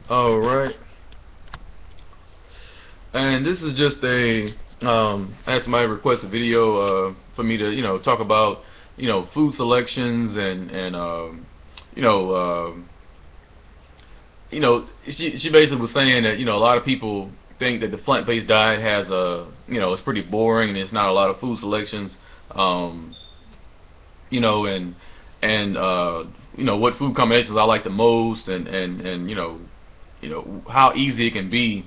All right, and this is just a I had somebody request a video for me to talk about food selections and you know she basically was saying that a lot of people think that the plant-based diet has it's pretty boring and it's not a lot of food selections, um, and what food combinations I like the most, and how easy it can be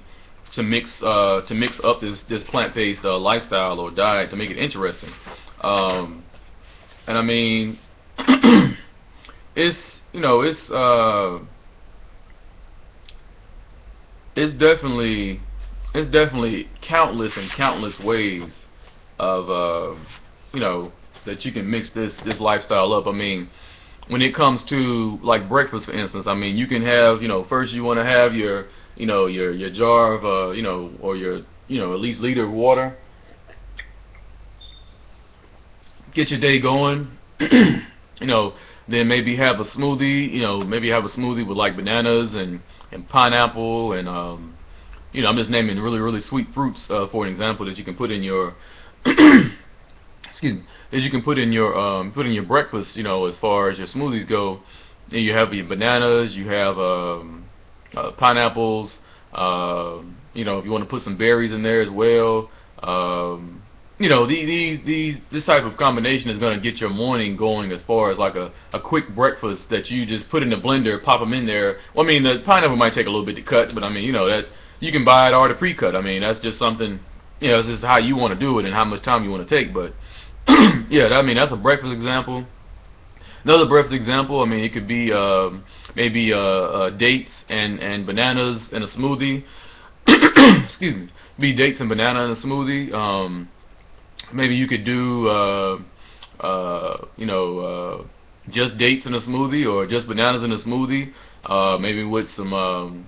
to mix up this plant-based lifestyle or diet to make it interesting. Um, and I mean, it's it's definitely countless and countless ways of that you can mix this lifestyle up. I mean, when it comes to like breakfast, for instance, I mean, you can have first you want to have your your jar of or your at least liter of water. Get your day going. you know, then maybe have a smoothie. Maybe have a smoothie with like bananas and pineapple and I'm just naming really sweet fruits for an example that you can put in your excuse me, that you can put in your breakfast. As far as your smoothies go, and you have your bananas, you have pineapples. If you want to put some berries in there as well. This type of combination is going to get your morning going as far as like a quick breakfast that you just put in the blender, pop them in there. Well, I mean, the pineapple might take a little bit to cut, but I mean, that you can buy it already pre-cut. I mean, that's just something, it's just how you want to do it and how much time you want to take. But yeah, I mean, that's a breakfast example. Another breakfast example, I mean, it could be maybe dates and bananas in a smoothie. Excuse me. Be dates and banana in a smoothie. Maybe you could do just dates in a smoothie or just bananas in a smoothie. Maybe with some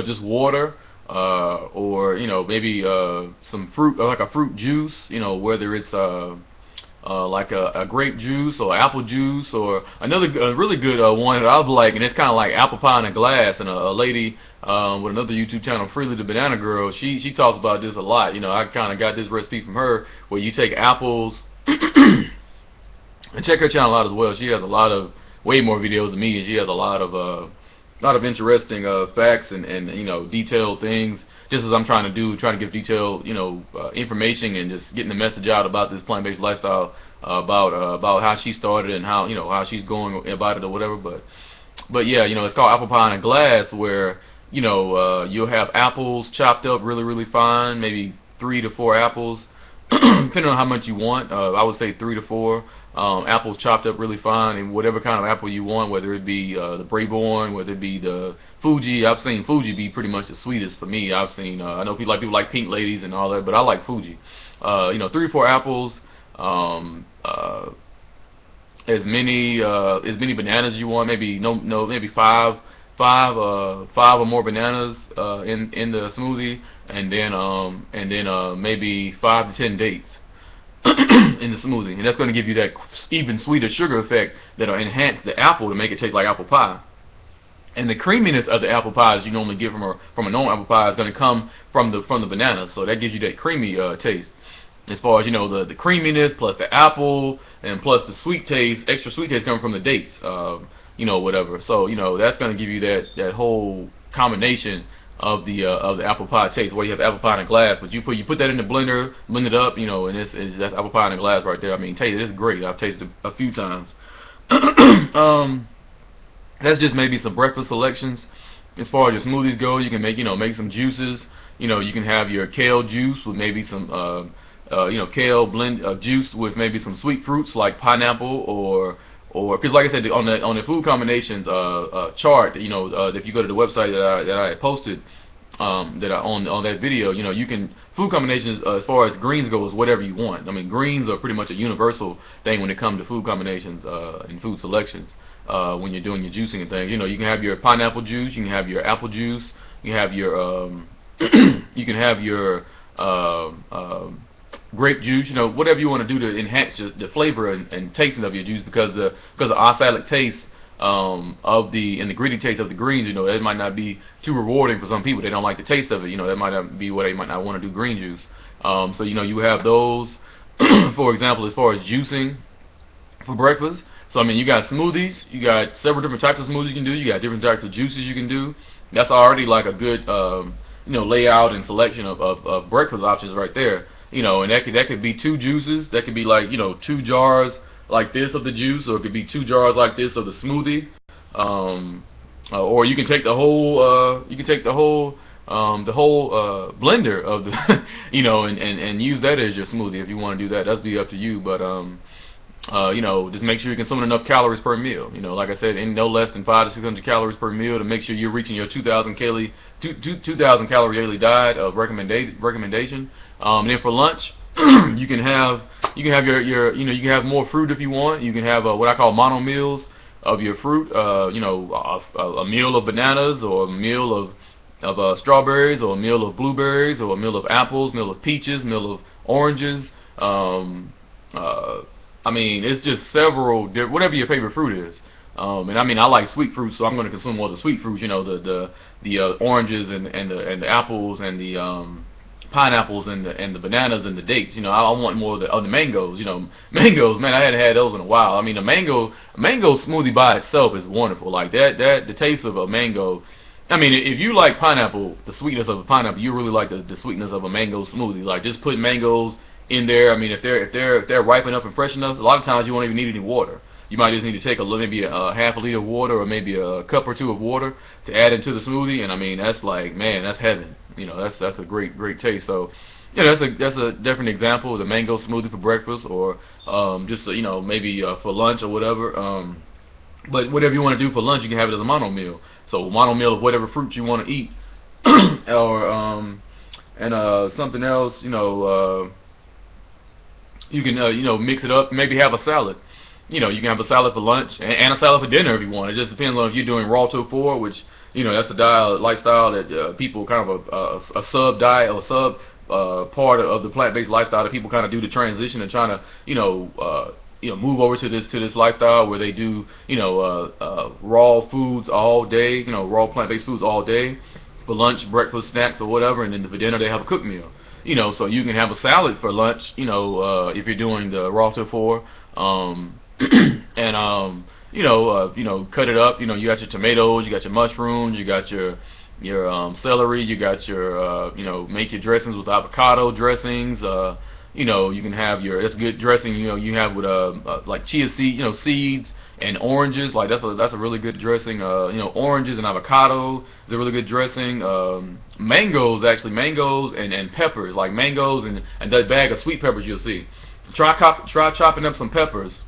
just water, or maybe some fruit, like a fruit juice. Whether it's like a grape juice or apple juice, or another really good one that I like, and it's kind of like apple pie in a glass. And a lady with another YouTube channel, Freely the Banana Girl, she talks about this a lot. I kind of got this recipe from her, where you take apples and check her channel out as well. She has a lot of way more videos than me, and she has a lot of interesting facts and detailed things. Just as I'm trying to do, trying to give detailed information and just getting the message out about this plant-based lifestyle, about how she started and how she's going about it or whatever. But yeah, it's called apple pie in a glass, where you'll have apples chopped up really fine, maybe 3 to 4 apples, depending on how much you want. I would say 3 to 4 apples chopped up really fine, and whatever kind of apple you want, whether it be the Braeborn, whether it be the Fuji. I've seen Fuji be pretty much the sweetest for me. I've seen I know people like Pink Ladies and all that, but I like Fuji. 3 or 4 apples, as many bananas you want. Maybe maybe five or more bananas in the smoothie, and then maybe 5 to 10 dates in the smoothie, and that's going to give you that even sweeter sugar effect that'll enhance the apple to make it taste like apple pie. And the creaminess of the apple pies you normally get from a normal apple pie is going to come from the banana, so that gives you that creamy taste. As far as the creaminess plus the apple and plus the sweet taste, extra sweet taste coming from the dates, whatever. So that's going to give you that whole combination of the apple pie taste. Where you have apple pie in a glass, but you put that in the blender, blend it up, and that's apple pie in a glass right there. I mean, taste it, it's great. I've tasted it a few times. That's just maybe some breakfast selections. As far as your smoothies go, you can make some juices. You can have your kale juice with maybe some kale blend juice with maybe some sweet fruits like pineapple, or because like I said, on the food combinations chart, if you go to the website that I posted, that I on that video, you can food combinations as far as greens go is whatever you want. I mean, greens are pretty much a universal thing when it comes to food combinations and food selections. When you're doing your juicing and things, you can have your pineapple juice, you can have your apple juice, you have your you can have your grape juice, whatever you want to do to enhance the flavor and tasting of your juice, because the oxalic taste of the gritty taste of the greens. You know, it might not be too rewarding for some people. They don't like the taste of it. You know, that might not be what they might not want to do green juice. So you know, you have those. For example, as far as juicing for breakfast. So I mean, you got smoothies. You got several different types of smoothies you can do. You got different types of juices you can do. That's already like a good you know, layout and selection of breakfast options right there. You know, and that could be 2 juices. That could be like, you know, 2 jars like this of the juice, or it could be 2 jars like this of the smoothie. Or you can take the whole blender of the you know, and use that as your smoothie if you want to do that. That's be up to you. But you know, just make sure you're consuming enough calories per meal. You know, like I said, in no less than 500 to 600 calories per meal to make sure you're reaching your 2,000 calorie daily diet of recommendation. And then for lunch, you can have your you know, you can have more fruit if you want. You can have what I call mono meals of your fruit. You know, a meal of bananas, or a meal of strawberries, or a meal of blueberries, or a meal of apples, meal of peaches, meal of oranges. I mean, it's just several, whatever your favorite fruit is. And I mean, I like sweet fruit, so I'm going to consume more of the sweet fruits. You know, the oranges and the apples and the pineapples and the bananas and the dates. You know, I want more of the mangoes. You know, mangoes, man, I hadn't had those in a while. I mean, a mango smoothie by itself is wonderful. Like the taste of a mango. I mean, if you like pineapple, the sweetness of a pineapple, you really like the sweetness of a mango smoothie. Like, just put mangoes in there. I mean, if they're ripe enough and fresh enough, a lot of times you won't even need any water. You might just need to take maybe a half a liter of water, or maybe a cup or 2 of water to add into the smoothie, and I mean, that's like, man, that's heaven. You know, that's a great taste. So, you know, that's a different example of the mango smoothie for breakfast, or just you know, maybe for lunch or whatever. But whatever you want to do for lunch, you can have it as a mono meal. So mono meal of whatever fruit you want to eat, or something else. You know. You can you know, mix it up. Maybe have a salad. You know, you can have a salad for lunch and a salad for dinner if you want. It just depends on if you're doing raw to 4, which, you know, that's a lifestyle that people kind of a sub diet or sub part of the plant-based lifestyle that people kind of do the transition and trying to you know, move over to this lifestyle where they do, you know, raw foods all day. You know, raw plant-based foods all day for lunch, breakfast, snacks, or whatever, and then for dinner they have a cooked meal. You know, so you can have a salad for lunch, you know, if you're doing the raw to 4, and you know, cut it up. You know, you got your tomatoes, you got your mushrooms, you got your celery, you got your you know, make your dressings with avocado dressings. You know, you can have that's good dressing. You know, you have with like chia seed, you know, seeds and oranges. Like that's a really good dressing. You know, oranges and avocado is a really good dressing. Mangoes and peppers, like mangoes and that bag of sweet peppers you'll see. Try chopping up some peppers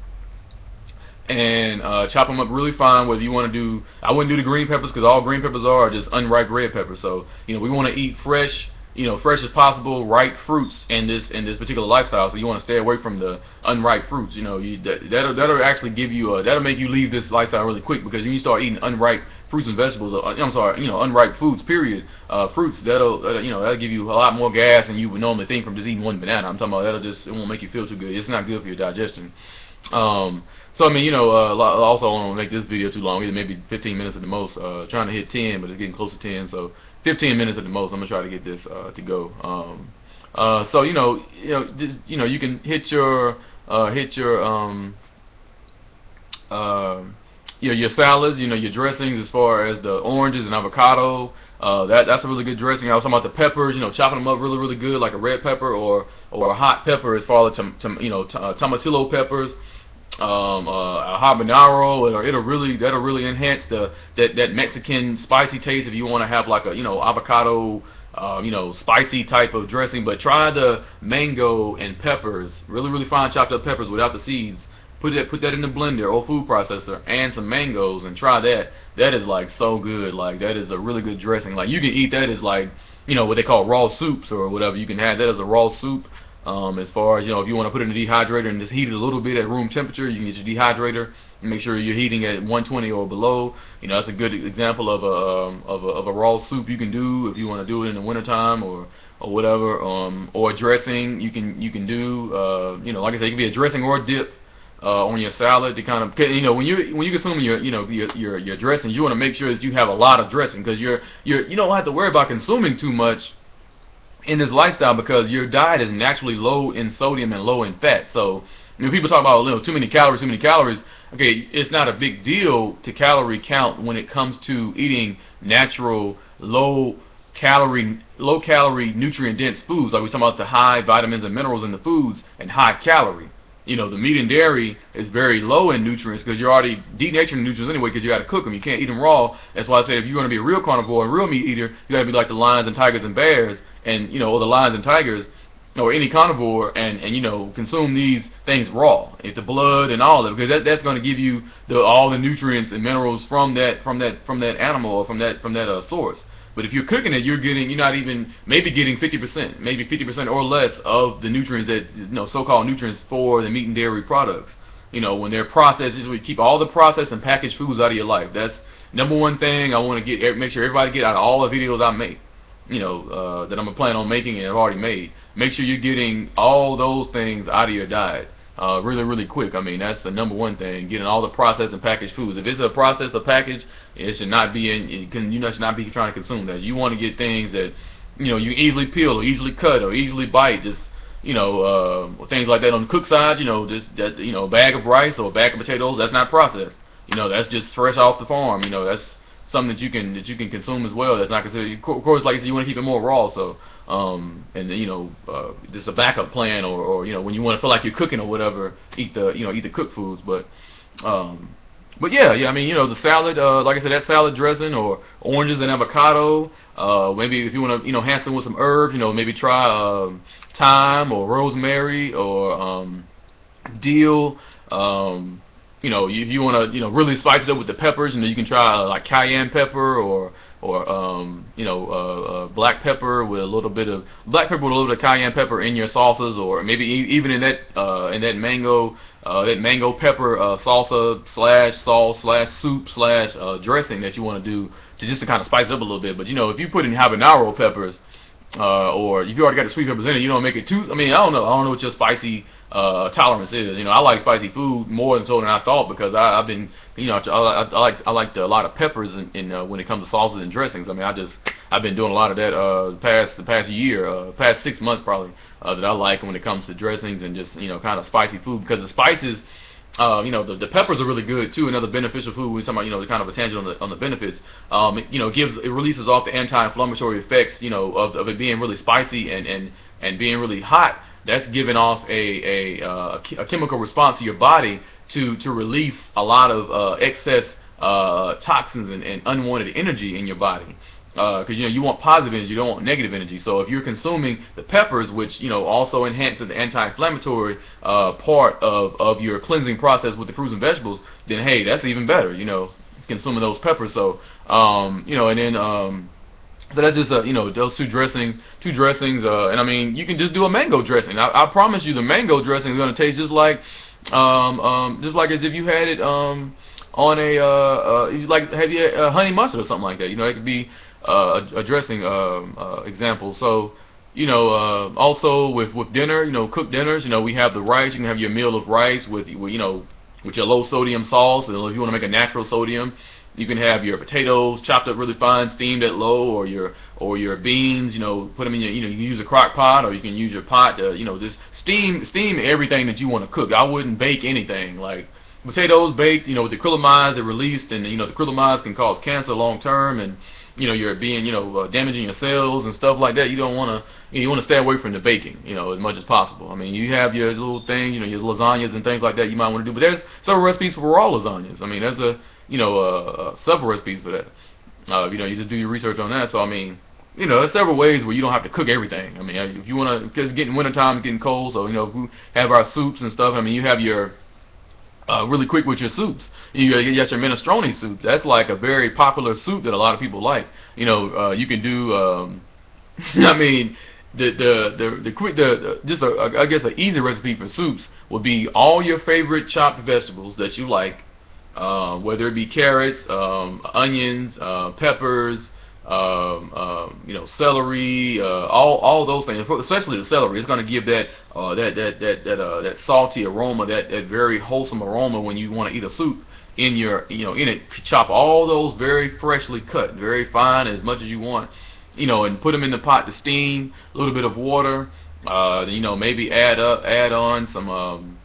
and chop them up really fine. Whether you want to do, I wouldn't do the green peppers because all green peppers are just unripe red peppers. So you know, we want to eat fresh. You know, fresh as possible, ripe fruits in this particular lifestyle. So you want to stay away from the unripe fruits. You know, that'll actually give you that'll make you leave this lifestyle really quick, because when you start eating unripe fruits and vegetables, I'm sorry, you know, unripe foods, period, fruits, that'll you know, that'll give you a lot more gas than you would normally think from just eating one banana. I'm talking about it won't make you feel too good. It's not good for your digestion. So I mean, you know, also I don't want to make this video too long, either maybe 15 minutes at the most. Trying to hit 10, but it's getting close to 10, so 15 minutes at the most. I'm gonna try to get this to go. So you know, just, you know, you can hit your your salads, you know, your dressings, as far as the oranges and avocado. That's a really good dressing. I was talking about the peppers, you know, chopping them up really good, like a red pepper or a hot pepper, as far as tomatillo peppers. A habanero, that'll really enhance that Mexican spicy taste if you want to have like a, you know, avocado, you know, spicy type of dressing. But try the mango and peppers, really fine chopped up peppers without the seeds. Put that in the blender or food processor, and some mangoes, and try that. That is like so good. Like, that is a really good dressing. Like, you can eat that as like, you know, what they call raw soups or whatever. You can have that as a raw soup. As far as, you know, if you want to put it in the dehydrator and just heat it a little bit at room temperature, you can get your dehydrator and make sure you're heating at 120 or below. You know, that's a good example of a raw soup you can do if you want to do it in the wintertime or whatever. Or a dressing you can do. You know, like I said, it can be a dressing or a dip. on your salad to kind of, when you consume your dressings, you want to make sure that you have a lot of dressing, because you don't have to worry about consuming too much in this lifestyle, because your diet is naturally low in sodium and low in fat. So people talk about too many calories. Okay, it's not a big deal to calorie count when it comes to eating natural low calorie nutrient dense foods. Like we're talking about the high vitamins and minerals in the foods and high calorie. The meat and dairy is very low in nutrients, because you're already denaturing nutrients anyway, because you got to cook them. You can't eat them raw. That's why I say if you're going to be a real carnivore, a real meat eater, you got to be like the lions and tigers and bears, and or the lions and tigers, or any carnivore, and consume these things raw. It's the blood and all of it, because that's going to give you all the nutrients and minerals from that animal, or from that source. But if you're cooking it, you're not even maybe getting 50%, maybe 50% or less of the nutrients that so-called nutrients for the meat and dairy products. When they're processed, we keep all the processed and packaged foods out of your life. That's number one thing I want to make sure everybody get out of all the videos I make. That I'm planning on making and have already made. Make sure you're getting all those things out of your diet really, really quick. I mean, that's the number one thing, getting all the processed and packaged foods. If it's a processed or packaged, it should not be you should not be trying to consume that. You want to get things that you easily peel or easily cut or easily bite. Just things like that. On the cook side, a bag of rice or a bag of potatoes, that's not processed. That's just fresh off the farm. That's something that you can consume as well. That's not considered. Of course, like I said, you want to keep it more raw. So, just a backup plan, or when you want to feel like you're cooking or whatever, eat the cooked foods. But yeah. I mean, the salad, like I said, that salad dressing, or oranges and avocado. Maybe if you want to, enhance it with some herbs, maybe try thyme or rosemary or dill. If you want to, really spice it up with the peppers, you can try like cayenne pepper or black pepper with a little bit of cayenne pepper in your salsas, or maybe even in that mango pepper salsa / sauce / soup / dressing that you want to do to kind of spice it up a little bit. But if you put in habanero peppers, or if you already got the sweet peppers in it, you don't make it too. I mean, I don't know what your spicy tolerance is. I like spicy food more than I thought, because I've been, I like a lot of peppers in when it comes to sauces and dressings. I mean, I've been doing a lot of that the past year, past 6 months probably, that I like when it comes to dressings and just kind of spicy food, because the spices. The peppers are really good too. Another beneficial food. We're talking about, kind of a tangent on the benefits. It releases off the anti-inflammatory effects, of it being really spicy and being really hot. That's giving off a chemical response to your body to release a lot of excess toxins and unwanted energy in your body. Because you want positive energy, you don't want negative energy. So if you're consuming the peppers, which also enhance the anti-inflammatory part of your cleansing process with the fruits and vegetables, then hey, that's even better. Consuming those peppers. So and then so that's just those two dressings, and I mean, you can just do a mango dressing. I promise you, the mango dressing is going to taste just like as if you had it on have you honey mustard or something like that. It could be a dressing example. So also with dinner, cooked dinners, we have the rice. You can have your meal of rice with your low sodium sauce. And if you want to make a natural sodium, you can have your potatoes chopped up really fine, steamed at low, or your beans, put them in you can use a crock pot, or you can use your pot to, just steam everything that you want to cook. I wouldn't bake anything. Like potatoes baked, with the acrylamides they're released, and the acrylamides can cause cancer long term, and you're being, damaging your cells and stuff like that. You don't want to, you want to stay away from the baking, as much as possible. I mean, you have your little things, your lasagnas and things like that you might want to do, but there's several recipes for raw lasagnas. I mean, there's several recipes for that. You just do your research on that. So I mean, there's several ways where you don't have to cook everything. I mean, if you want to, because it's getting wintertime, it's getting cold, so if we have our soups and stuff, I mean, you have your really quick with your soups. You got your minestrone soup. That's like a very popular soup that a lot of people like. You can do. I mean, I guess an easy recipe for soups would be all your favorite chopped vegetables that you like, whether it be carrots, onions, peppers, celery, all those things, especially the celery. It's going to give that that salty aroma, that very wholesome aroma when you want to eat a soup in your, in it. Chop all those very freshly cut, very fine, as much as you want, and put them in the pot to steam. A little bit of water, maybe add on some.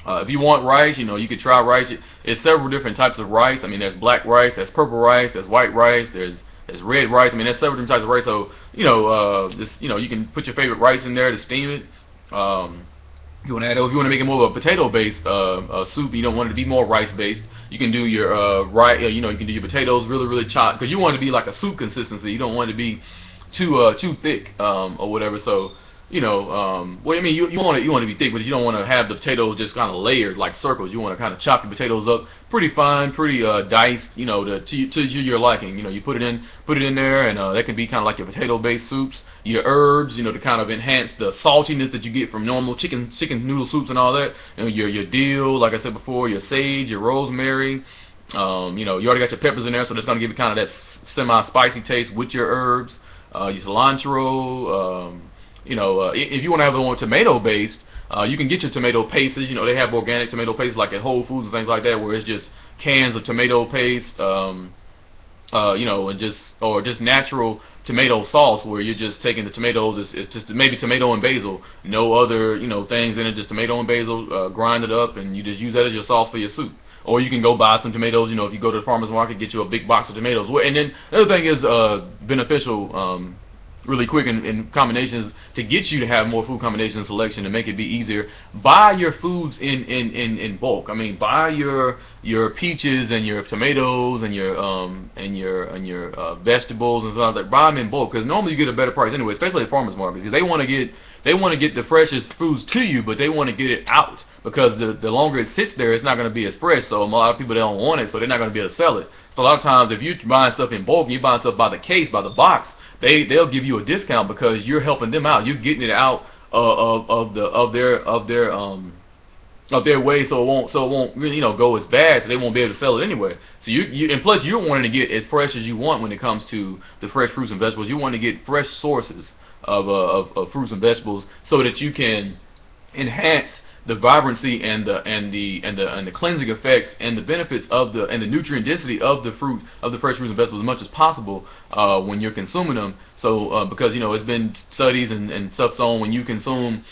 If you want rice, you could try rice. It's several different types of rice. I mean, there's black rice, there's purple rice, there's white rice, there's red rice. I mean, there's several different types of rice. So, you can put your favorite rice in there to steam it. You want to add, if you want to make it more of a potato-based soup, you don't want it to be more rice-based, you can do your rice. You can do your potatoes really chopped, because you want it to be like a soup consistency. You don't want it to be too thick or whatever. So, well, I mean, you want it to be thick, but you don't want to have the potatoes just kind of layered like circles. You want to kind of chop your potatoes up pretty fine, pretty diced, to your liking. You put it in there, and that can be kind of like your potato-based soups. Your herbs, to kind of enhance the saltiness that you get from normal chicken noodle soups and all that. Your dill, like I said before, your sage, your rosemary. You already got your peppers in there, so that's going to give it kind of that semi-spicy taste with your herbs. Your cilantro. If you want to have the one tomato-based, you can get your tomato pastes. They have organic tomato paste like at Whole Foods and things like that, where it's just cans of tomato paste, and just natural tomato sauce, where you're just taking the tomatoes. It's just maybe tomato and basil, no other things in it, just tomato and basil, grind it up, and you just use that as your sauce for your soup. Or you can go buy some tomatoes. If you go to the farmer's market, get you a big box of tomatoes. And then the other thing is beneficial. Really quick in combinations, to get you to have more food combination selection, to make it be easier. Buy your foods in bulk. I mean, buy your peaches and your tomatoes and your vegetables and stuff like that. Buy them in bulk, because normally you get a better price anyway, especially at farmers markets, because they want to get the freshest foods to you, but they want to get it out, because the longer it sits there, it's not going to be as fresh. So a lot of people, they don't want it, so they're not going to be able to sell it. So a lot of times, if you're buying stuff in bulk, you're buying stuff by the case, by the box, they'll give you a discount, because you're helping them out. You're getting it out of their way, so it won't really, go as bad, so they won't be able to sell it anyway. So and plus you're wanting to get as fresh as you want when it comes to the fresh fruits and vegetables. You want to get fresh sources of fruits and vegetables, so that you can enhance the vibrancy and the cleansing effects and the benefits and the nutrient density of the fresh fruits and vegetables as much as possible when you're consuming them. So because it's been studies and stuff shown, when you consume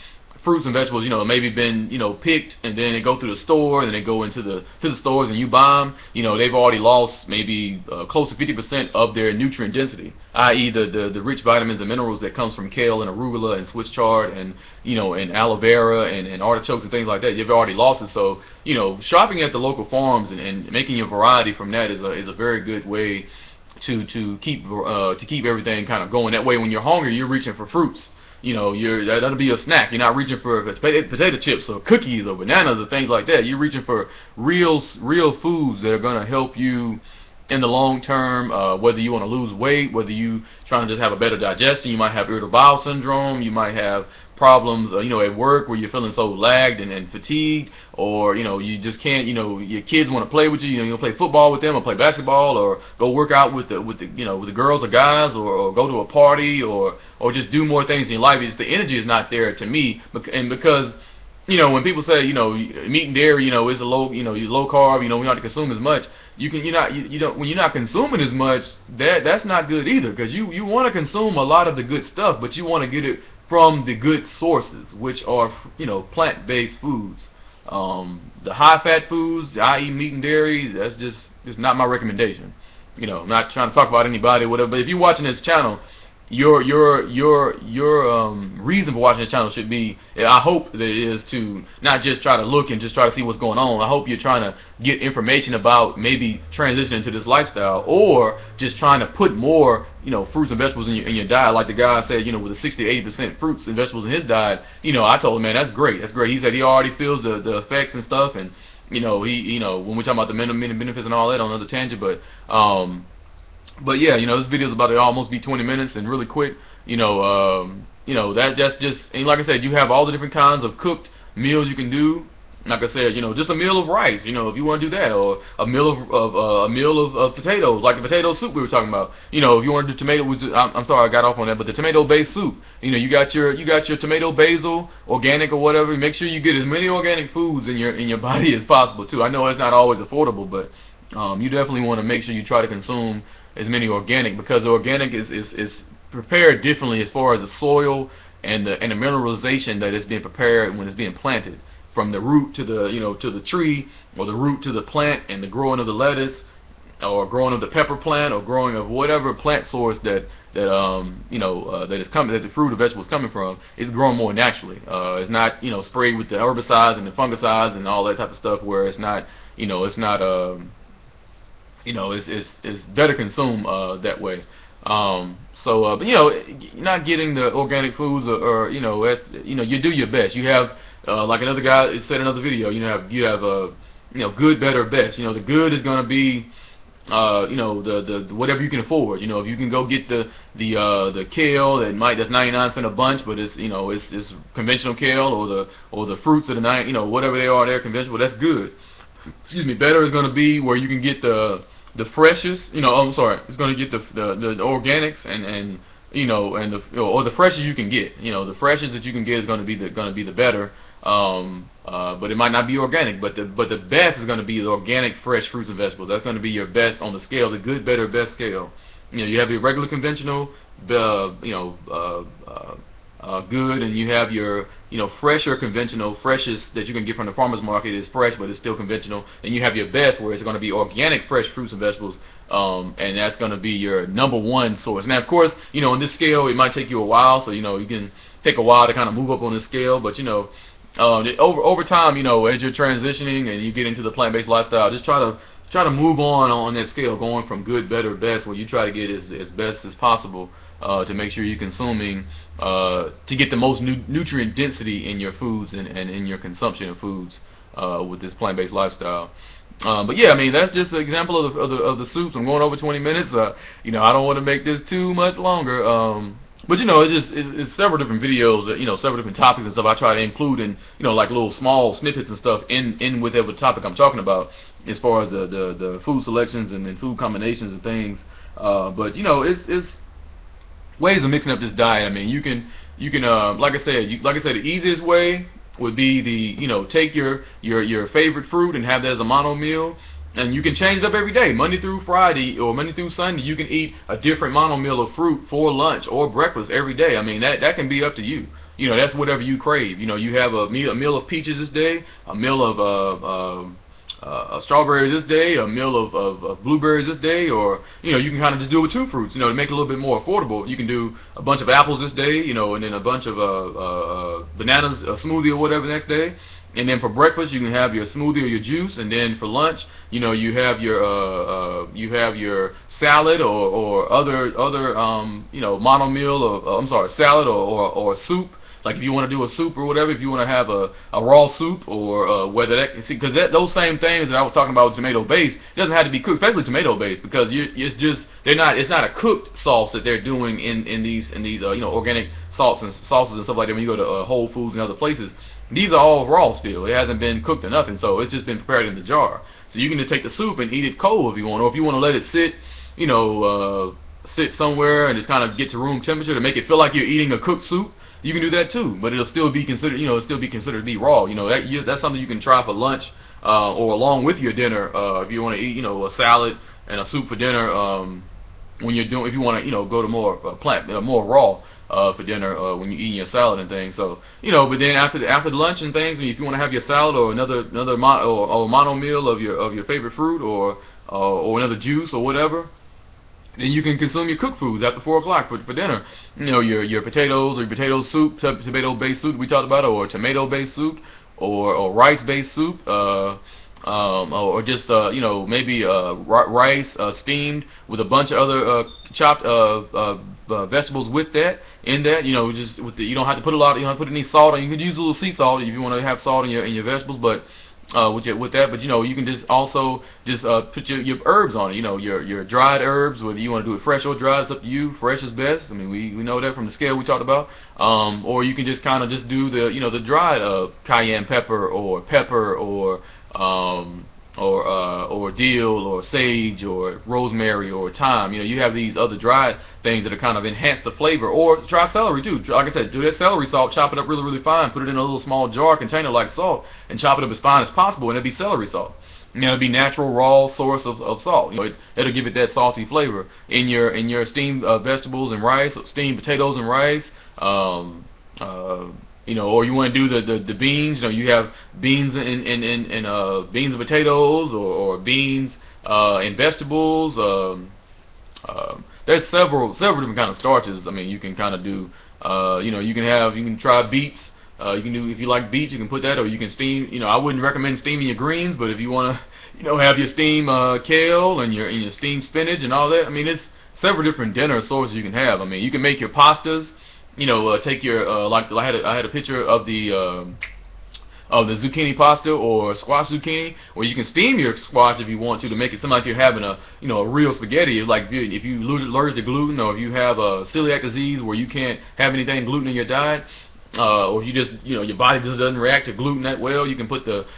fruits and vegetables, maybe been picked, and then they go through the store, and then they go into the stores and you buy them, they've already lost maybe close to 50% of their nutrient density, i.e. the rich vitamins and minerals that comes from kale and arugula and Swiss chard and and aloe vera and artichokes and things like that. You've already lost it. So shopping at the local farms and making your variety from that is a very good way to keep everything kind of going. That way, when you're hungry, you're reaching for fruits. That'll be a snack. You're not reaching for potato chips or cookies or bananas or things like that. You're reaching for real foods that are going to help you in the long term, whether you want to lose weight, whether you trying to just have a better digestion. You might have irritable bowel syndrome. You might have problems, at work, where you're feeling so lagged and fatigued, or you just can't. Your kids want to play with you. You'll play football with them, or play basketball, or go work out with the girls or guys, or go to a party, or just do more things in your life. The energy is not there to me, and because when people say meat and dairy, is a low low carb, we don't have to consume as much. When you're not consuming as much, that's not good either, because you want to consume a lot of the good stuff, but you want to get it from the good sources, which are plant-based foods. The high-fat foods, i.e. meat and dairy, that's just not my recommendation. I'm not trying to talk about anybody or whatever, but if you're watching this channel, your reason for watching this channel should be, I hope that it is to not just try to look and just try to see what's going on. I hope you're trying to get information about maybe transitioning to this lifestyle, or just trying to put more fruits and vegetables in your diet, like the guy said, with the 60-80% fruits and vegetables in his diet. I told him, man, that's great. He said he already feels the effects and stuff, and when we're talking about the benefits and all that on another tangent, but yeah, this video is about to almost be 20 minutes and really quick. That's just, and like I said, you have all the different kinds of cooked meals you can do. like I said, just a meal of rice, if you want to do that, or a meal of potatoes, like the potato soup we were talking about. If you want to do tomato, I'm sorry I got off on that, but the tomato-based soup. You got your tomato basil, organic or whatever. Make sure you get as many organic foods in your body as possible too. I know it's not always affordable, but you definitely want to make sure you try to consume as many organic, because the organic is prepared differently as far as the soil and the mineralization that is being prepared when it's being planted, from the root to the to the tree, or the root to the plant, and the growing of the lettuce, or growing of the pepper plant, or growing of whatever plant source that is coming, that the fruit or vegetable is coming from, is growing more naturally. It's not sprayed with the herbicides and the fungicides and all that type of stuff, where it's not it's better consumed that way. But not getting the organic foods, or you do your best. You have like another guy said in another video, you have good, better, best. The good is going to be the whatever you can afford. If you can go get the kale that's 99 cents a bunch, but it's conventional kale, or the fruits of the whatever they are, they're conventional. That's good. Excuse me. Better is going to be where you can get the freshest, it's going to get the organics and or the freshest you can get. The freshest that you can get is going to be the better. But it might not be organic, but the best is going to be the organic, fresh fruits and vegetables. That's going to be your best on the scale, the good, better, best scale. You have your regular conventional, good, and you have your fresh or conventional. Freshest that you can get from the farmer's market is fresh, but it's still conventional. And you have your best, where it's going to be organic, fresh fruits and vegetables, and that's going to be your number one source. Now, of course, in this scale, it might take you a while, so you can take a while to kind of move up on this scale, but over time, as you're transitioning and you get into the plant-based lifestyle, just try to move on that scale, going from good, better, best, where you try to get as best as possible, to make sure you're consuming, to get the most nutrient density in your foods and in your consumption of foods, with this plant-based lifestyle. But yeah, I mean, that's just an example of the soups. I'm going over 20 minutes. I don't want to make this too much longer. But it's several different videos, several different topics and stuff I try to include in, like little small snippets and stuff in whatever topic I'm talking about, as far as the food selections and then food combinations and things. But it's ways of mixing up this diet. I mean, you can like I said, the easiest way would be take your favorite fruit and have that as a mono meal. And you can change it up every day, Monday through Friday or Monday through Sunday. You can eat a different mono meal of fruit for lunch or breakfast every day. I mean, that can be up to you. That's whatever you crave. You have a meal of peaches this day, a meal of strawberries this day, a meal of blueberries this day, or you can kind of just do it with two fruits. To make it a little bit more affordable, you can do a bunch of apples this day, and then a bunch of bananas, a smoothie or whatever the next day. And then for breakfast, you can have your smoothie or your juice, and then for lunch, you have your salad or other mono meal, or salad or soup. Like if you want to do a soup or whatever, if you want to have a raw soup, or whether because those same things that I was talking about with tomato based, it doesn't have to be cooked, especially tomato based, because it's not a cooked sauce that they're doing in these organic sauces and stuff like that. When you go to Whole Foods and other places, these are all raw still. It hasn't been cooked or nothing, so it's just been prepared in the jar. So you can just take the soup and eat it cold if you want, or if you want to let it sit, sit somewhere and just kind of get to room temperature to make it feel like you're eating a cooked soup. You can do that too, but it'll still be considered, to be raw. That's something you can try for lunch, or along with your dinner, if you want to eat, a salad and a soup for dinner. If you want to, go to more raw for dinner, when you're eating your salad and things. So, but then after the lunch and things, if you want to have your salad or another mono meal of your favorite fruit, or another juice or whatever, then you can consume your cooked foods after 4 o'clock for dinner. Your potatoes, or your potato soup, tomato-based soup we talked about, or tomato-based soup, or rice-based soup, or just maybe rice steamed with a bunch of other chopped vegetables with that. Just with you don't have to put a lot. You don't have to put any salt on. You can use a little sea salt if you want to have salt in your vegetables, but with that. But you can just also just put your herbs on it. Your dried herbs, whether you want to do it fresh or dried, it's up to you. Fresh is best. I mean, we know that from the scale we talked about. Or you can just kind of just do the dried cayenne pepper or dill or sage or rosemary or thyme. You have these other dried things that are kind of enhance the flavor. Or try celery too. Like I said, do that celery salt, chop it up really, really fine, put it in a little small jar container like salt, and chop it up as fine as possible, and it'll be celery salt. It'll be natural raw source of salt. It'll give it that salty flavor in your steamed vegetables and rice, steamed potatoes and rice. Or you want to do the beans. You have beans and beans and potatoes, or beans and vegetables. There's several different kind of starches. I mean, you can kind of do. You can try beets. You can do, if you like beets, you can put that, or you can steam. I wouldn't recommend steaming your greens, but if you want to, have your steamed kale and your steamed spinach and all that. I mean, it's several different dinner sources you can have. I mean, you can make your pastas. Take your like I had a picture of the zucchini pasta or squash zucchini, or you can steam your squash if you want to make it seem like you're having a real spaghetti. Like if you allergic to gluten, or if you have a celiac disease where you can't have anything gluten in your diet, or if you just your body just doesn't react to gluten that well, you can put that'll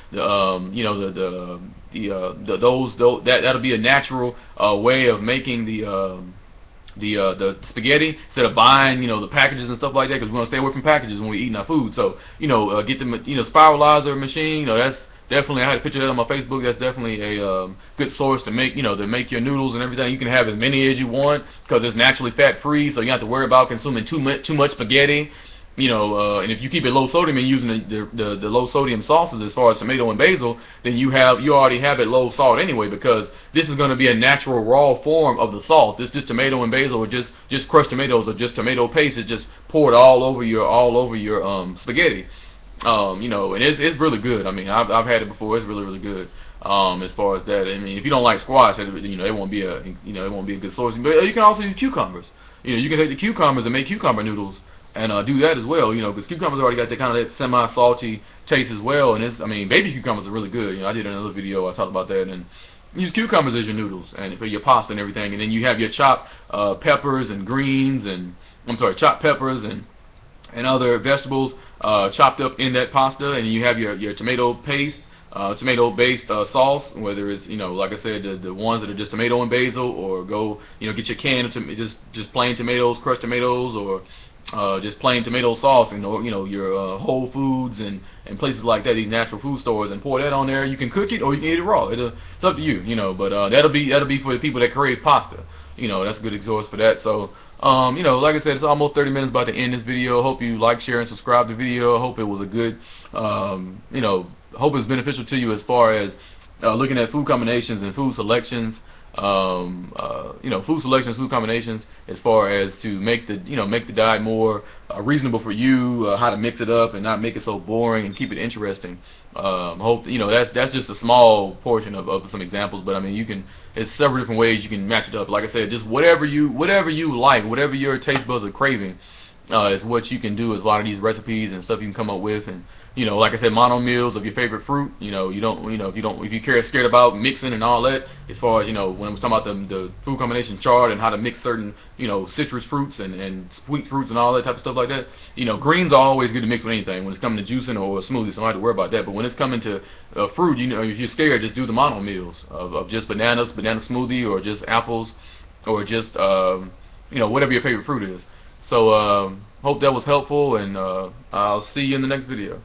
be a natural way of making the spaghetti, instead of buying the packages and stuff like that, because we want to stay away from packages when we're eating our food. So get the spiralizer machine. That's definitely, I had a picture of that on my Facebook. That's definitely a good source to make to make your noodles and everything. You can have as many as you want because it's naturally fat free, so you don't have to worry about consuming too much spaghetti. And if you keep it low sodium and using the low sodium sauces as far as tomato and basil, then you already have it low salt anyway, because this is going to be a natural raw form of the salt. This just tomato and basil, or just crushed tomatoes, or just tomato paste. It's just poured all over your spaghetti. And it's really good. I mean, I've had it before. It's really, really good. As far as that, I mean, if you don't like squash, it won't be a good source. But you can also use cucumbers. You can take the cucumbers and make cucumber noodles. And do that as well, because cucumbers already got that kind of that semi-salty taste as well. And baby cucumbers are really good. I did another video, I talked about that. And use cucumbers as your noodles and for your pasta and everything. And then you have your chopped peppers and greens, chopped peppers and other vegetables chopped up in that pasta. And you have your tomato paste, tomato-based sauce, whether it's like I said, the ones that are just tomato and basil, or go get your can of just plain tomatoes, crushed tomatoes, or just plain tomato sauce, your Whole Foods and places like that, these natural food stores, and pour that on there. You can cook it or you can eat it raw. It's up to you, But that'll be for the people that crave pasta. That's a good exhaust for that. So, like I said, it's almost 30 minutes about to end this video. Hope you like, share, and subscribe to the video. Hope it was a good, hope it's beneficial to you as far as looking at food combinations and food selections. Food selections, food combinations, as far as to make the diet more reasonable for you, how to mix it up and not make it so boring and keep it interesting. Hope that's just a small portion of some examples, but I mean there's several different ways you can match it up. Like I said, just whatever you like, whatever your taste buds are craving, is what you can do. Is a lot of these recipes and stuff you can come up with. And like I said, mono meals of your favorite fruit. If you're scared about mixing and all that, as far as when I was talking about the food combination chart and how to mix certain citrus fruits and sweet fruits and all that type of stuff like that. Greens are always good to mix with anything when it's coming to juicing or a smoothie, so I don't have to worry about that. But when it's coming to fruit, if you're scared, just do the mono meals of just banana smoothie, or just apples, or just whatever your favorite fruit is. So hope that was helpful, and I'll see you in the next video.